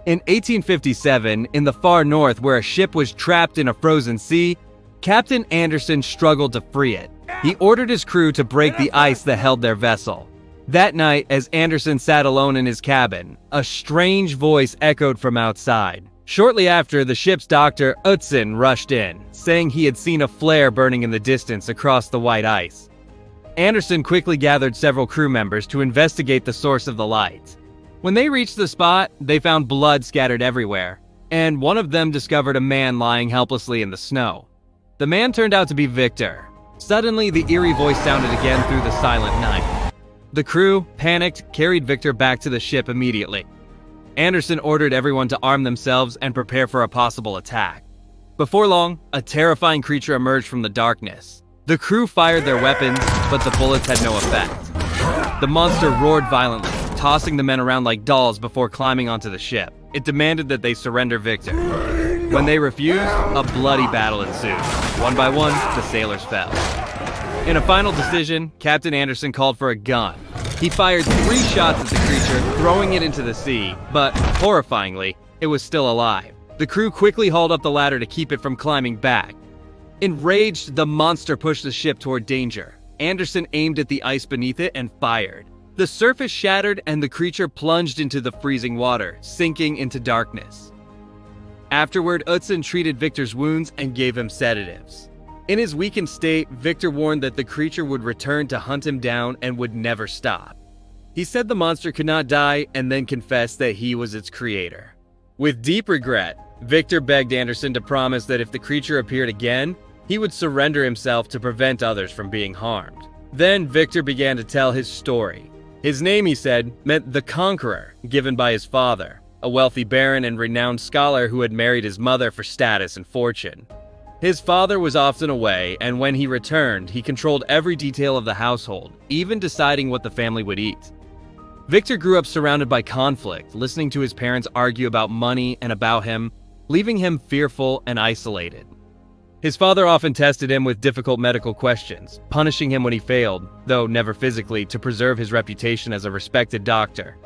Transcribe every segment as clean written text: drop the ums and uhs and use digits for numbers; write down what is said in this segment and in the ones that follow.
In 1857, in the far north where a ship was trapped in a frozen sea, Captain Anderson struggled to free it. He ordered his crew to break the ice that held their vessel. That night, as Anderson sat alone in his cabin, a strange voice echoed from outside. Shortly after, the ship's doctor, Utzon, rushed in, saying he had seen a flare burning in the distance across the white ice. Anderson quickly gathered several crew members to investigate the source of the light. When they reached the spot, they found blood scattered everywhere, and one of them discovered a man lying helplessly in the snow. The man turned out to be Victor. Suddenly, the eerie voice sounded again through the silent night. The crew, panicked, carried Victor back to the ship immediately. Anderson ordered everyone to arm themselves and prepare for a possible attack. Before long, a terrifying creature emerged from the darkness. The crew fired their weapons, but the bullets had no effect. The monster roared violently, tossing the men around like dolls before climbing onto the ship. It demanded that they surrender Victor. When they refused, a bloody battle ensued. One by one, the sailors fell. In a final decision, Captain Anderson called for a gun. He fired 3 shots at the creature, throwing it into the sea, but, horrifyingly, it was still alive. The crew quickly hauled up the ladder to keep it from climbing back. Enraged, the monster pushed the ship toward danger. Anderson aimed at the ice beneath it and fired. The surface shattered and the creature plunged into the freezing water, sinking into darkness. Afterward, Utzon treated Victor's wounds and gave him sedatives. In his weakened state, Victor warned that the creature would return to hunt him down and would never stop. He said the monster could not die and then confessed that he was its creator. With deep regret, Victor begged Anderson to promise that if the creature appeared again, he would surrender himself to prevent others from being harmed. Then Victor began to tell his story. His name, he said, meant the Conqueror, given by his father, a wealthy baron and renowned scholar who had married his mother for status and fortune. His father was often away, and when he returned, he controlled every detail of the household, even deciding what the family would eat. Victor grew up surrounded by conflict, listening to his parents argue about money and about him, leaving him fearful and isolated. His father often tested him with difficult medical questions, punishing him when he failed, though never physically, to preserve his reputation as a respected doctor.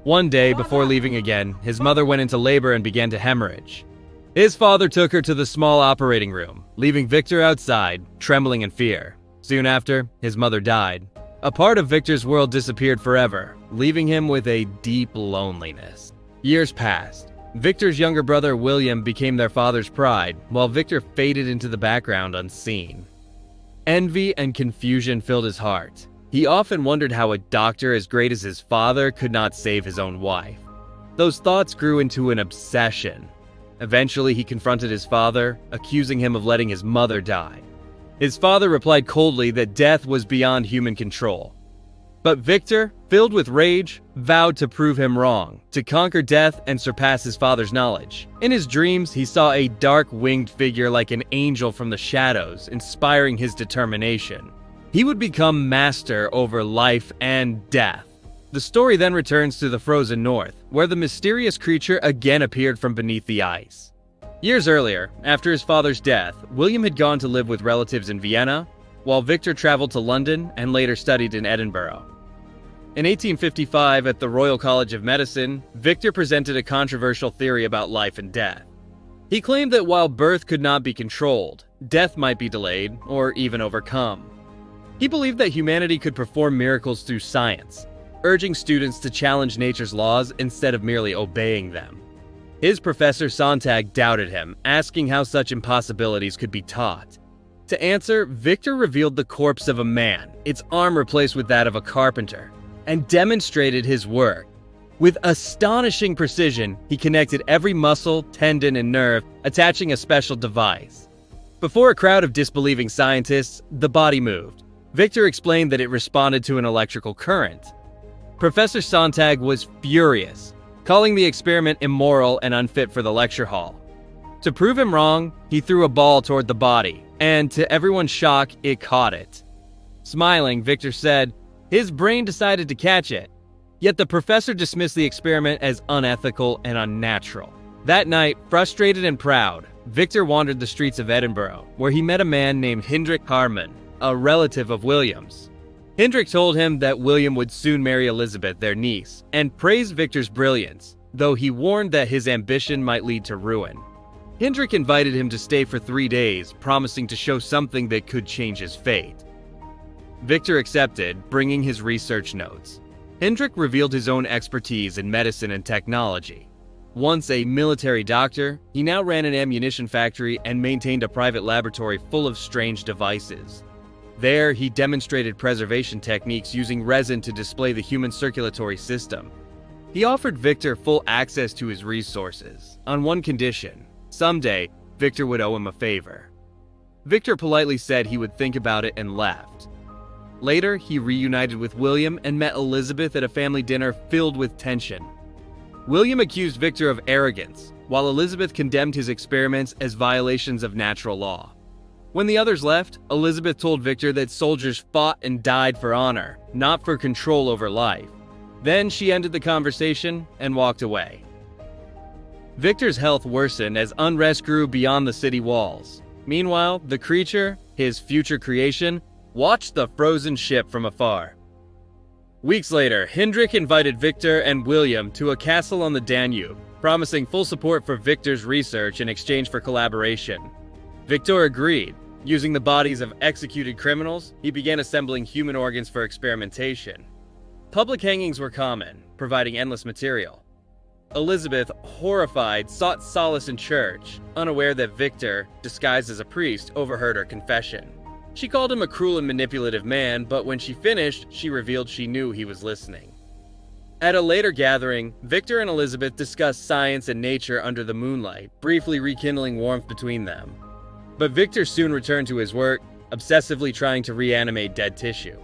One day, before leaving again, his mother went into labor and began to hemorrhage. His father took her to the small operating room, leaving Victor outside, trembling in fear. Soon after, his mother died. A part of Victor's world disappeared forever, leaving him with a deep loneliness. Years passed. Victor's younger brother William became their father's pride, while Victor faded into the background unseen. Envy and confusion filled his heart. He often wondered how a doctor as great as his father could not save his own wife. Those thoughts grew into an obsession. Eventually, he confronted his father, accusing him of letting his mother die. His father replied coldly that death was beyond human control. But Victor, filled with rage, vowed to prove him wrong, to conquer death and surpass his father's knowledge. In his dreams, he saw a dark winged figure like an angel from the shadows, inspiring his determination. He would become master over life and death. The story then returns to the frozen north, where the mysterious creature again appeared from beneath the ice. Years earlier, after his father's death, William had gone to live with relatives in Vienna, while Victor traveled to London and later studied in Edinburgh. In 1855, at the Royal College of Medicine, Victor presented a controversial theory about life and death. He claimed that while birth could not be controlled, death might be delayed or even overcome. He believed that humanity could perform miracles through science, urging students to challenge nature's laws instead of merely obeying them. His professor Sontag doubted him, asking how such impossibilities could be taught. To answer, Victor revealed the corpse of a man, its arm replaced with that of a carpenter, and demonstrated his work. With astonishing precision, he connected every muscle, tendon, and nerve, attaching a special device. Before a crowd of disbelieving scientists, the body moved. Victor explained that it responded to an electrical current. Professor Sontag was furious, calling the experiment immoral and unfit for the lecture hall. To prove him wrong, he threw a ball toward the body, and to everyone's shock, it caught it. Smiling, Victor said, his brain decided to catch it. Yet the professor dismissed the experiment as unethical and unnatural. That night, frustrated and proud, Victor wandered the streets of Edinburgh, where he met a man named Hendrik Harman, a relative of William's. Hendrik told him that William would soon marry Elizabeth, their niece, and praised Victor's brilliance, though he warned that his ambition might lead to ruin. Hendrik invited him to stay for 3 days, promising to show something that could change his fate. Victor accepted, bringing his research notes. Hendrik revealed his own expertise in medicine and technology. Once a military doctor, he now ran an ammunition factory and maintained a private laboratory full of strange devices. There, he demonstrated preservation techniques using resin to display the human circulatory system. He offered Victor full access to his resources, on one condition: someday, Victor would owe him a favor. Victor politely said he would think about it and left. Later, he reunited with William and met Elizabeth at a family dinner filled with tension. William accused Victor of arrogance, while Elizabeth condemned his experiments as violations of natural law. When the others left, Elizabeth told Victor that soldiers fought and died for honor, not for control over life. Then she ended the conversation and walked away. Victor's health worsened as unrest grew beyond the city walls. Meanwhile, the creature, his future creation, watched the frozen ship from afar. Weeks later, Hendrik invited Victor and William to a castle on the Danube, promising full support for Victor's research in exchange for collaboration. Victor agreed. Using the bodies of executed criminals, he began assembling human organs for experimentation. Public hangings were common, providing endless material. Elizabeth, horrified, sought solace in church, unaware that Victor, disguised as a priest, overheard her confession. She called him a cruel and manipulative man, but when she finished, she revealed she knew he was listening. At a later gathering, Victor and Elizabeth discussed science and nature under the moonlight, briefly rekindling warmth between them. But Victor soon returned to his work, obsessively trying to reanimate dead tissue.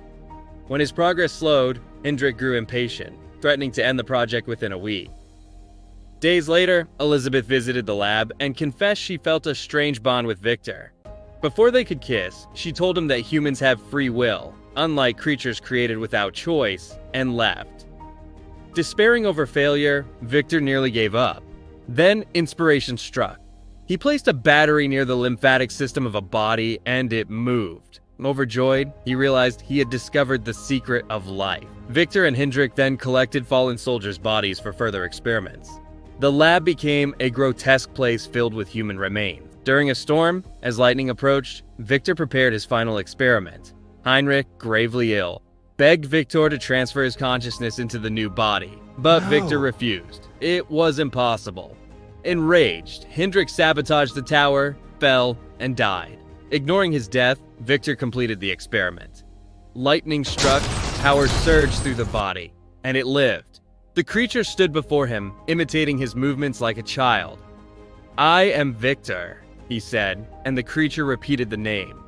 When his progress slowed, Hendrik grew impatient, threatening to end the project within a week. Days later, Elizabeth visited the lab and confessed she felt a strange bond with Victor. Before they could kiss, she told him that humans have free will, unlike creatures created without choice, and left. Despairing over failure, Victor nearly gave up. Then inspiration struck. He placed a battery near the lymphatic system of a body, and it moved. Overjoyed, he realized he had discovered the secret of life. Victor and Hendrik then collected fallen soldiers' bodies for further experiments. The lab became a grotesque place filled with human remains. During a storm, as lightning approached, Victor prepared his final experiment. Heinrich, gravely ill, begged Victor to transfer his consciousness into the new body, but Victor refused. It was impossible. Enraged, Hendrik sabotaged the tower, fell, and died. Ignoring his death, Victor completed the experiment. Lightning struck, power surged through the body, and it lived. The creature stood before him, imitating his movements like a child. "I am Victor," he said, and the creature repeated the name.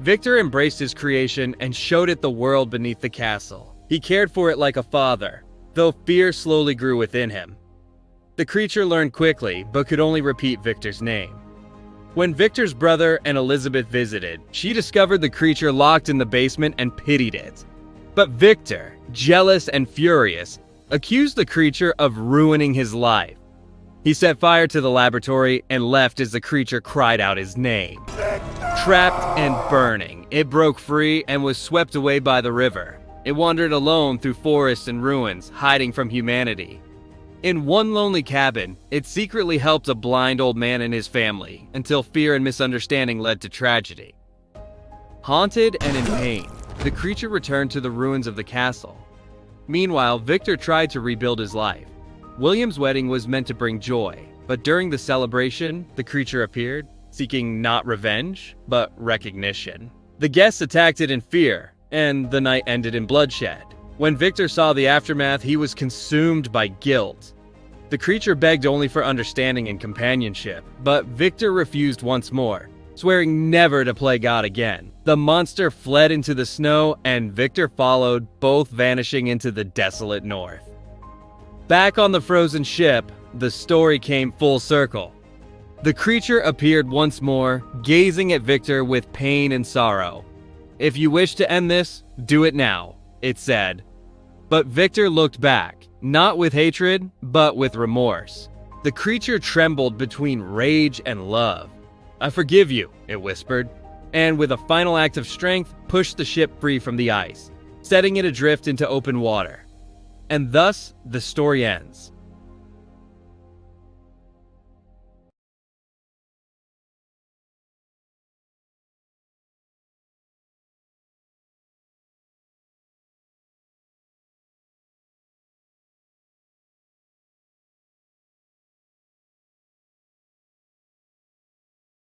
Victor embraced his creation and showed it the world beneath the castle. He cared for it like a father, though fear slowly grew within him. The creature learned quickly, but could only repeat Victor's name. When Victor's brother and Elizabeth visited, she discovered the creature locked in the basement and pitied it. But Victor, jealous and furious, accused the creature of ruining his life. He set fire to the laboratory and left as the creature cried out his name. Trapped and burning, it broke free and was swept away by the river. It wandered alone through forests and ruins, hiding from humanity. In one lonely cabin, it secretly helped a blind old man and his family, until fear and misunderstanding led to tragedy. Haunted and in pain, the creature returned to the ruins of the castle. Meanwhile, Victor tried to rebuild his life. William's wedding was meant to bring joy, but during the celebration, the creature appeared, seeking not revenge, but recognition. The guests attacked it in fear, and the night ended in bloodshed. When Victor saw the aftermath, he was consumed by guilt. The creature begged only for understanding and companionship, but Victor refused once more, swearing never to play God again. The monster fled into the snow, and Victor followed, both vanishing into the desolate north. Back on the frozen ship, the story came full circle. The creature appeared once more, gazing at Victor with pain and sorrow. "If you wish to end this, do it now," it said. But Victor looked back, not with hatred, but with remorse. The creature trembled between rage and love. "I forgive you," it whispered, and with a final act of strength, pushed the ship free from the ice, setting it adrift into open water. And thus, the story ends.